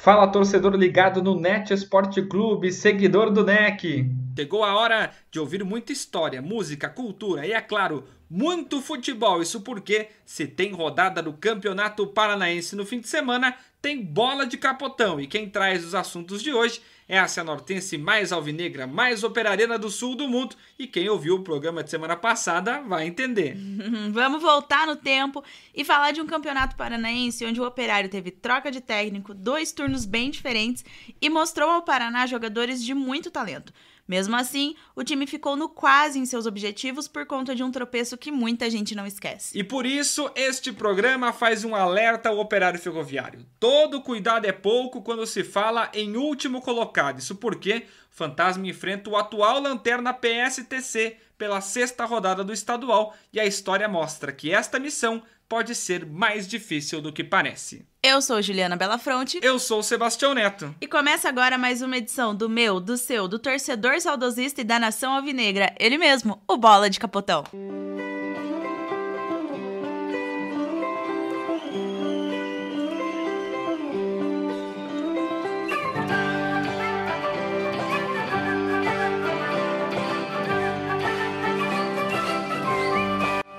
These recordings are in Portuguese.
Fala, torcedor ligado no NET Esporte Clube, seguidor do NEC. Chegou a hora de ouvir muita história, música, cultura e, é claro, muito futebol. Isso porque, se tem rodada do Campeonato Paranaense no fim de semana, tem bola de capotão. E quem traz os assuntos de hoje é a cianortense mais alvinegra, mais operariana do sul do mundo. E quem ouviu o programa de semana passada vai entender. Vamos voltar no tempo e falar de um campeonato paranaense onde o Operário teve troca de técnico, 2 turnos bem diferentes e mostrou ao Paraná jogadores de muito talento. Mesmo assim, o time ficou no quase em seus objetivos por conta de um tropeço que muita gente não esquece. E por isso, este programa faz um alerta ao Operário Ferroviário. Todo cuidado é pouco quando se fala em último colocado. Isso porque o Fantasma enfrenta o atual lanterna PSTC pela 6ª rodada do estadual e a história mostra que esta missão pode ser mais difícil do que parece. Eu sou Juliana Belafronte. Eu sou o Sebastião Neto. E começa agora mais uma edição do meu, do seu, do torcedor saudosista e da nação alvinegra. Ele mesmo, o Bola de Capotão.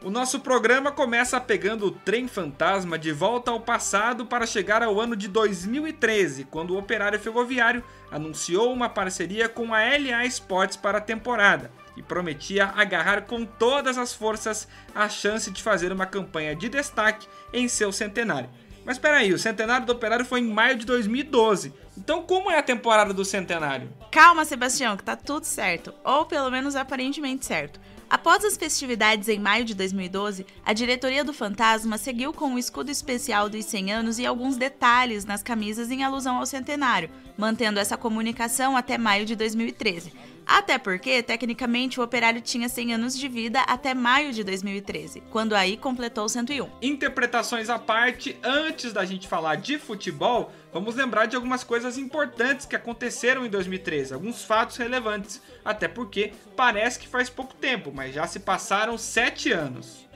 O nosso programa começa pegando o trem fantasma de volta ao passado para chegar ao ano de 2013, quando o Operário Ferroviário anunciou uma parceria com a LA Sports para a temporada e prometia agarrar com todas as forças a chance de fazer uma campanha de destaque em seu centenário. Mas espera aí, o centenário do Operário foi em maio de 2012. Então como é a temporada do centenário? Calma, Sebastião, que tá tudo certo, ou pelo menos aparentemente certo. Após as festividades em maio de 2012, a diretoria do Fantasma seguiu com o escudo especial dos 100 anos e alguns detalhes nas camisas em alusão ao centenário, mantendo essa comunicação até maio de 2013. Até porque, tecnicamente, o Operário tinha 100 anos de vida até maio de 2013, quando aí completou 101. Interpretações à parte, antes da gente falar de futebol, vamos lembrar de algumas coisas importantes que aconteceram em 2013, alguns fatos relevantes, até porque parece que faz pouco tempo, mas já se passaram 7 anos.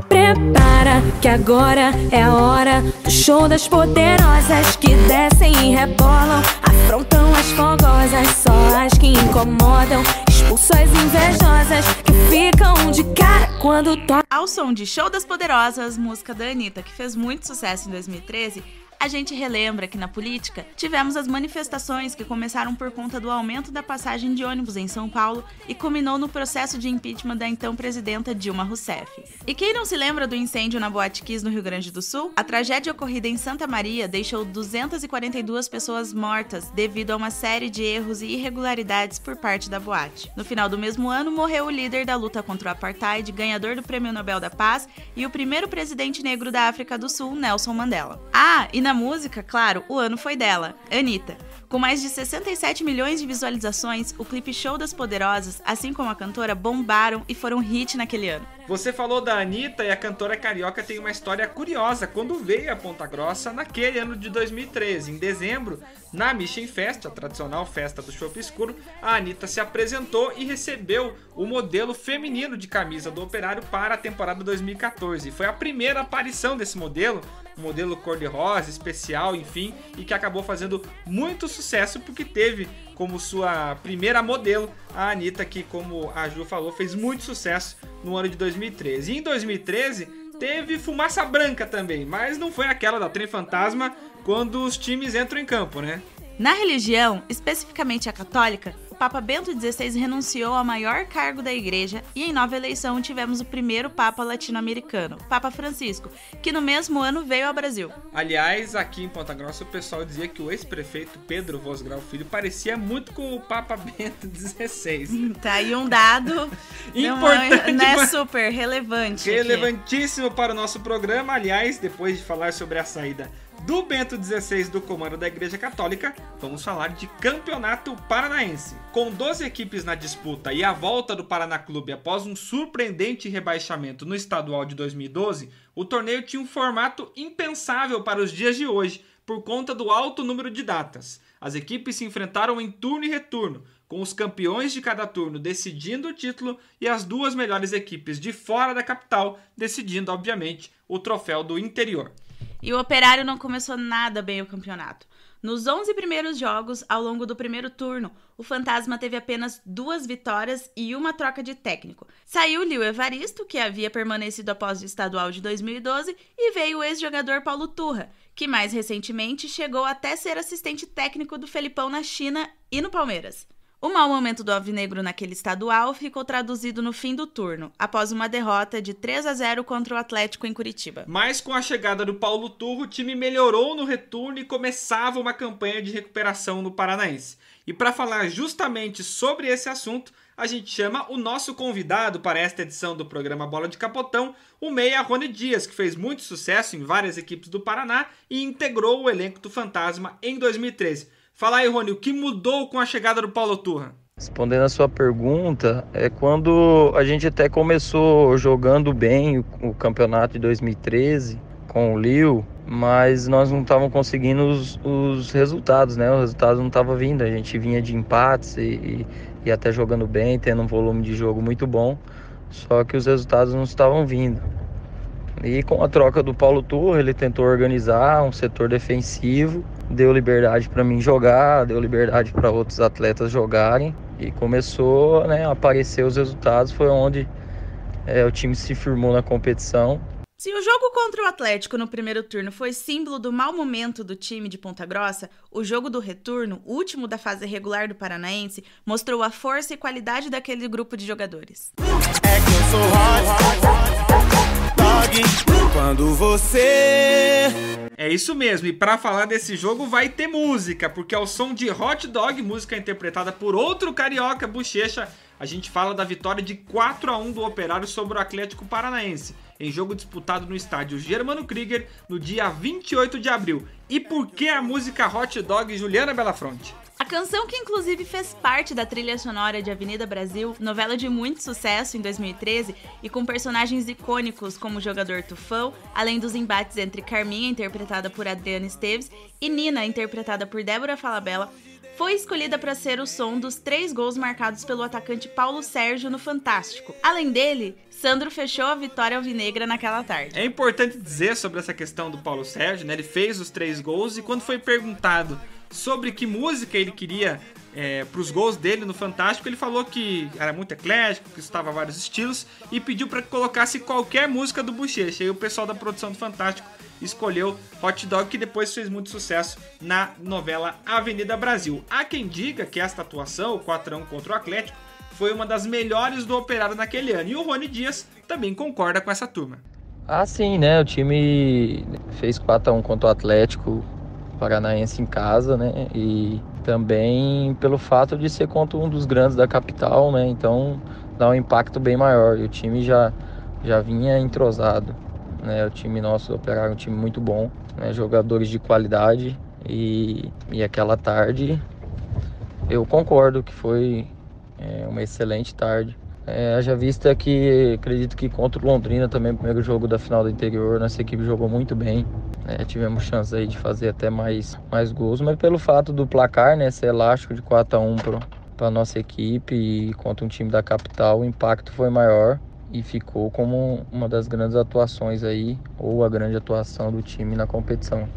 Prepara que agora é a hora do show das poderosas que descem e rebolam, afrontam as fogosas, só as que incomodam, expulsam as invejosas que ficam de cara quando tocam. Ao som de Show das Poderosas, música da Anitta, que fez muito sucesso em 2013, a gente relembra que na política tivemos as manifestações que começaram por conta do aumento da passagem de ônibus em São Paulo e culminou no processo de impeachment da então presidenta Dilma Rousseff. E quem não se lembra do incêndio na Boate Kiss no Rio Grande do Sul? A tragédia ocorrida em Santa Maria deixou 242 pessoas mortas devido a uma série de erros e irregularidades por parte da boate. No final do mesmo ano, morreu o líder da luta contra o apartheid, ganhador do Prêmio Nobel da Paz e o primeiro presidente negro da África do Sul, Nelson Mandela. Ah, e na música, claro, o ano foi dela, Anitta. Com mais de 67 milhões de visualizações, o clipe Show das Poderosas, assim como a cantora, bombaram e foram hit naquele ano. Você falou da Anitta e a cantora carioca tem uma história curiosa quando veio a Ponta Grossa naquele ano de 2013. Em dezembro, na Mission Fest, a tradicional festa do chopp escuro, a Anitta se apresentou e recebeu o modelo feminino de camisa do Operário para a temporada 2014. Foi a primeira aparição desse modelo, um modelo cor-de-rosa, especial, enfim, e que acabou fazendo muito sucesso porque teve como sua primeira modelo a Anitta, que, como a Ju falou, fez muito sucesso no ano de 2013. E em 2013 teve fumaça branca também, mas não foi aquela da Trem Fantasma quando os times entram em campo, né? Na religião, especificamente a católica, o Papa Bento XVI renunciou ao maior cargo da igreja e em nova eleição tivemos o primeiro Papa latino-americano, Papa Francisco, que no mesmo ano veio ao Brasil. Aliás, aqui em Ponta Grossa o pessoal dizia que o ex-prefeito Pedro Vosgrau Filho parecia muito com o Papa Bento XVI. Tá aí um dado importante, né, super relevante. Relevantíssimo para o nosso programa. Aliás, depois de falar sobre a saída do Bento XVI do comando da Igreja Católica, vamos falar de Campeonato Paranaense. Com 12 equipes na disputa e a volta do Paraná Clube após um surpreendente rebaixamento no estadual de 2012, o torneio tinha um formato impensável para os dias de hoje, por conta do alto número de datas. As equipes se enfrentaram em turno e retorno, com os campeões de cada turno decidindo o título e as 2 melhores equipes de fora da capital decidindo, obviamente, o troféu do interior. E o Operário não começou nada bem o campeonato. Nos 11 primeiros jogos, ao longo do primeiro turno, o Fantasma teve apenas 2 vitórias e uma troca de técnico. Saiu o Lio Evaristo, que havia permanecido após o estadual de 2012, e veio o ex-jogador Paulo Turra, que mais recentemente chegou até ser assistente técnico do Felipão na China e no Palmeiras. O mau momento do Alvinegro naquele estadual ficou traduzido no fim do turno, após uma derrota de 3-0 contra o Atlético em Curitiba. Mas com a chegada do Paulo Turro, o time melhorou no retorno e começava uma campanha de recuperação no Paranaense. E para falar justamente sobre esse assunto, a gente chama o nosso convidado para esta edição do programa Bola de Capotão, o meia Rony Dias, que fez muito sucesso em várias equipes do Paraná e integrou o elenco do Fantasma em 2013. Fala aí, Rony, o que mudou com a chegada do Paulo Turra? Respondendo a sua pergunta, é quando a gente até começou jogando bem o campeonato de 2013 com o Lio, mas nós não estávamos conseguindo os resultados, né? Os resultados não estavam vindo, a gente vinha de empates e até jogando bem, tendo um volume de jogo muito bom, só que os resultados não estavam vindo. E com a troca do Paulo Turra, ele tentou organizar um setor defensivo, deu liberdade para mim jogar, deu liberdade para outros atletas jogarem e começou, né, a aparecer os resultados. Foi onde o time se firmou na competição. Se o jogo contra o Atlético no primeiro turno foi símbolo do mau momento do time de Ponta Grossa, o jogo do retorno, o último da fase regular do Paranaense, mostrou a força e qualidade daquele grupo de jogadores. É que eu sou hot dog quando você... É isso mesmo, e para falar desse jogo vai ter música, porque ao som de Hot Dog, música interpretada por outro carioca, Bochecha, a gente fala da vitória de 4-1 do Operário sobre o Atlético Paranaense, em jogo disputado no estádio Germano Krieger, no dia 28 de abril. E por que a música Hot Dog, Juliana Belafronte? A canção, que inclusive fez parte da trilha sonora de Avenida Brasil, novela de muito sucesso em 2013 e com personagens icônicos como o jogador Tufão, além dos embates entre Carminha, interpretada por Adriana Esteves, e Nina, interpretada por Débora Falabella, foi escolhida para ser o som dos 3 gols marcados pelo atacante Paulo Sérgio no Fantástico. Além dele, Sandro fechou a vitória alvinegra naquela tarde. É importante dizer sobre essa questão do Paulo Sérgio, né? Ele fez os 3 gols e quando foi perguntado sobre que música ele queria para os gols dele no Fantástico, ele falou que era muito eclético, que estava vários estilos e pediu para que colocasse qualquer música do Bochecha. E o pessoal da produção do Fantástico escolheu Hot Dog, que depois fez muito sucesso na novela Avenida Brasil. Há quem diga que esta atuação, o 4-1 contra o Atlético, foi uma das melhores do Operário naquele ano. E o Rony Dias também concorda com essa turma. Ah, sim, né? O time fez 4-1 contra o Atlético Paranaense em casa, né? E também pelo fato de ser contra um dos grandes da capital, né? Então dá um impacto bem maior. E o time já vinha entrosado, né? O time nosso do Operário é um time muito bom, né? Jogadores de qualidade. E aquela tarde eu concordo que foi uma excelente tarde. Haja vista que acredito que contra o Londrina também, o primeiro jogo da final do interior, nossa equipe jogou muito bem. Tivemos chance aí de fazer até mais gols, mas pelo fato do placar, né, ser elástico de 4-1 para a nossa equipe e contra um time da capital, o impacto foi maior e ficou como uma das grandes atuações aí, ou a grande atuação do time na competição.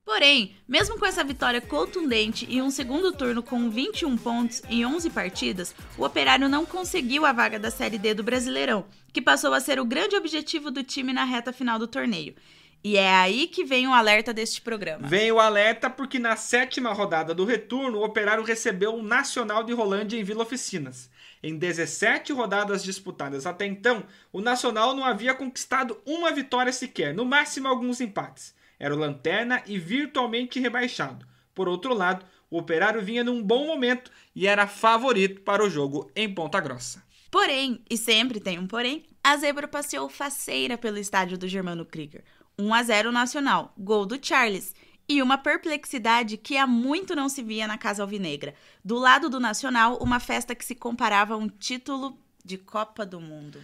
Porém, mesmo com essa vitória contundente e um segundo turno com 21 pontos em 11 partidas, o Operário não conseguiu a vaga da Série D do Brasileirão, que passou a ser o grande objetivo do time na reta final do torneio. E é aí que vem o alerta deste programa. Vem o alerta porque na 7ª rodada do retorno, o Operário recebeu o Nacional de Rolândia em Vila Oficinas. Em 17 rodadas disputadas até então, o Nacional não havia conquistado uma vitória sequer, no máximo alguns empates. Era o lanterna e virtualmente rebaixado. Por outro lado, o Operário vinha num bom momento e era favorito para o jogo em Ponta Grossa. Porém, e sempre tem um porém, a zebra passeou faceira pelo estádio do Germano Krieger. 1-0 Nacional, gol do Charles. E uma perplexidade que há muito não se via na Casa Alvinegra. Do lado do Nacional, uma festa que se comparava a um título de Copa do Mundo.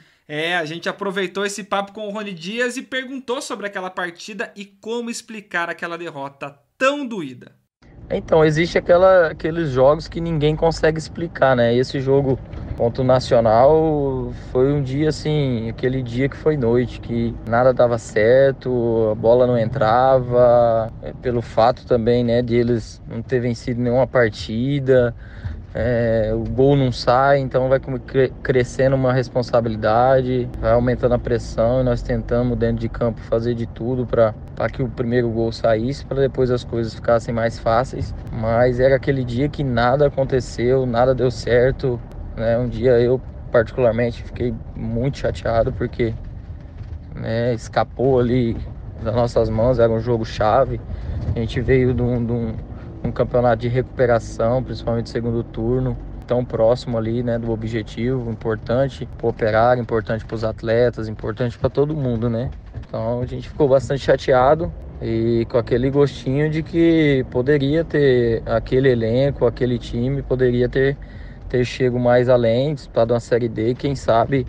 A gente aproveitou esse papo com o Rony Dias e perguntou sobre aquela partida e como explicar aquela derrota tão doída. Então, existe aqueles jogos que ninguém consegue explicar, né? Esse jogo Contra o Nacional foi um dia assim, aquele dia que foi noite, que nada dava certo, a bola não entrava, pelo fato também, né, de eles não ter vencido nenhuma partida, o gol não sai, então vai crescendo uma responsabilidade, vai aumentando a pressão e nós tentamos dentro de campo fazer de tudo para que o primeiro gol saísse, para depois as coisas ficassem mais fáceis, mas era aquele dia que nada aconteceu, nada deu certo, né? Um dia eu particularmente fiquei muito chateado porque, né, escapou ali das nossas mãos, era um jogo chave, a gente veio de um campeonato de recuperação, principalmente segundo turno, tão próximo ali, né, do objetivo, importante para o Operário, importante para os atletas, importante para todo mundo, né? Então a gente ficou bastante chateado e com aquele gostinho de que poderia ter aquele elenco, aquele time, poderia ter chego mais além, disputado uma Série D e quem sabe,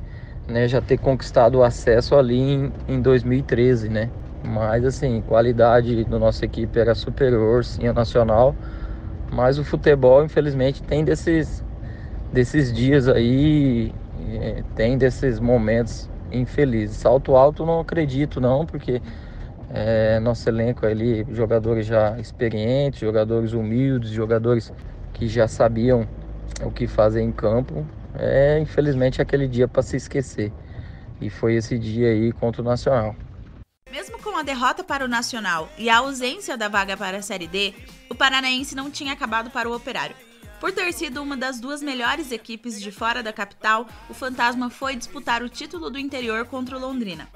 né, já ter conquistado o acesso ali em 2013, né? Mas assim, qualidade da nossa equipe era superior, sim, ao Nacional. Mas o futebol, infelizmente, tem desses dias aí, tem desses momentos infelizes. Salto alto não acredito não, porque nosso elenco ali, jogadores já experientes, jogadores humildes, jogadores que já sabiam o que fazer em campo. Infelizmente aquele dia para se esquecer. E foi esse dia aí contra o Nacional. Mesmo com a derrota para o Nacional e a ausência da vaga para a Série D, o Paranaense não tinha acabado para o Operário. Por ter sido uma das duas melhores equipes de fora da capital, o Fantasma foi disputar o título do interior contra o Londrina.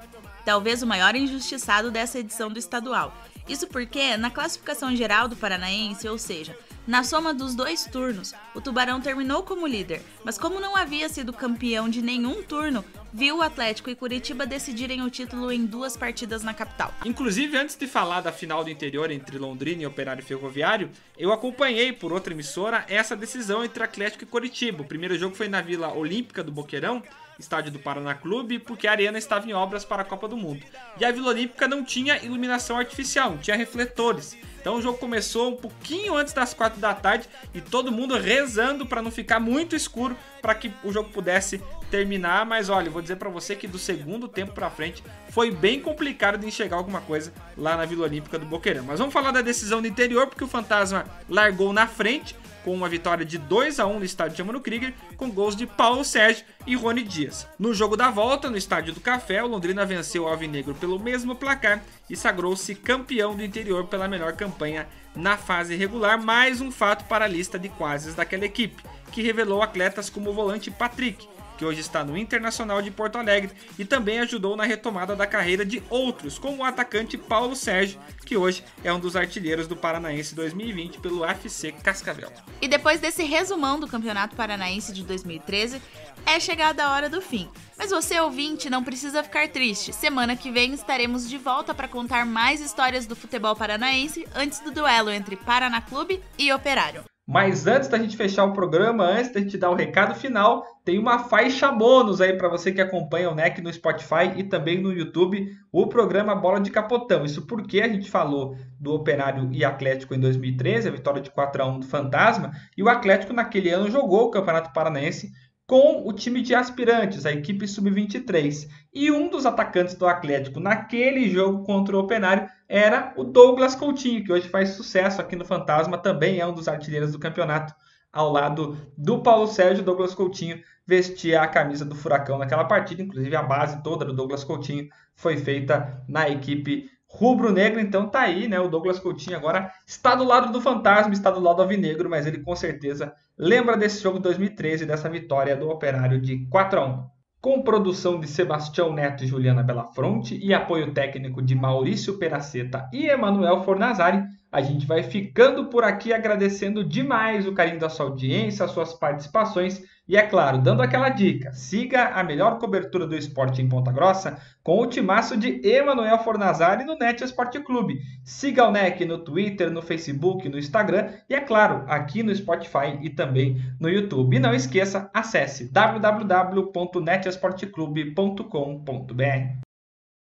Talvez o maior injustiçado dessa edição do estadual. Isso porque, na classificação geral do Paranaense, ou seja, na soma dos 2 turnos, o Tubarão terminou como líder, mas como não havia sido campeão de nenhum turno, viu o Atlético e Curitiba decidirem o título em 2 partidas na capital. Inclusive, antes de falar da final do interior entre Londrina e Operário Ferroviário, eu acompanhei por outra emissora essa decisão entre Atlético e Curitiba. O primeiro jogo foi na Vila Olímpica do Boqueirão, estádio do Paraná Clube, porque a arena estava em obras para a Copa do Mundo. E a Vila Olímpica não tinha iluminação artificial, não tinha refletores. Então o jogo começou um pouquinho antes das 4 da tarde e todo mundo rezando para não ficar muito escuro para que o jogo pudesse terminar. Mas olha, eu vou dizer para você que do segundo tempo para frente foi bem complicado de enxergar alguma coisa lá na Vila Olímpica do Boqueirão. Mas vamos falar da decisão do interior, porque o Fantasma largou na frente com uma vitória de 2-1 no estádio de Mano Krieger, com gols de Paulo Sérgio e Rony Dias. No jogo da volta, no estádio do Café, o Londrina venceu o Alvinegro pelo mesmo placar e sagrou-se campeão do interior pela melhor campanha na fase regular, mais um fato para a lista de quases daquela equipe, que revelou atletas como o volante Patrick, que hoje está no Internacional de Porto Alegre, e também ajudou na retomada da carreira de outros, como o atacante Paulo Sérgio, que hoje é um dos artilheiros do Paranaense 2020 pelo FC Cascavel. E depois desse resumão do Campeonato Paranaense de 2013, é chegada a hora do fim. Mas você, ouvinte, não precisa ficar triste. Semana que vem estaremos de volta para contar mais histórias do futebol paranaense antes do duelo entre Paraná Clube e Operário. Mas antes da gente fechar o programa, antes da gente dar o recado final, tem uma faixa bônus aí para você que acompanha o NEC no Spotify e também no YouTube, o programa Bola de Capotão. Isso porque a gente falou do Operário e Atlético em 2013, a vitória de 4-1 do Fantasma, e o Atlético naquele ano jogou o Campeonato Paranaense com o time de aspirantes, a equipe sub-23. E um dos atacantes do Atlético naquele jogo contra o Operário era o Douglas Coutinho, que hoje faz sucesso aqui no Fantasma, também é um dos artilheiros do campeonato. Ao lado do Paulo Sérgio, Douglas Coutinho vestia a camisa do Furacão naquela partida, inclusive a base toda do Douglas Coutinho foi feita na equipe rubro-negra. Então tá aí, né? O Douglas Coutinho agora está do lado do Fantasma, está do lado alvinegro, mas ele com certeza lembra desse jogo de 2013, dessa vitória do Operário de 4-1. Com produção de Sebastião Neto e Juliana Belafronte e apoio técnico de Maurício Peraceta e Emanuel Fornazari, a gente vai ficando por aqui agradecendo demais o carinho da sua audiência, as suas participações e, é claro, dando aquela dica, siga a melhor cobertura do esporte em Ponta Grossa com o timaço de Emanuel Fornazari no NET Esporte Clube. Siga o NEC no Twitter, no Facebook, no Instagram e, é claro, aqui no Spotify e também no YouTube. E não esqueça, acesse www.netesporteclube.com.br.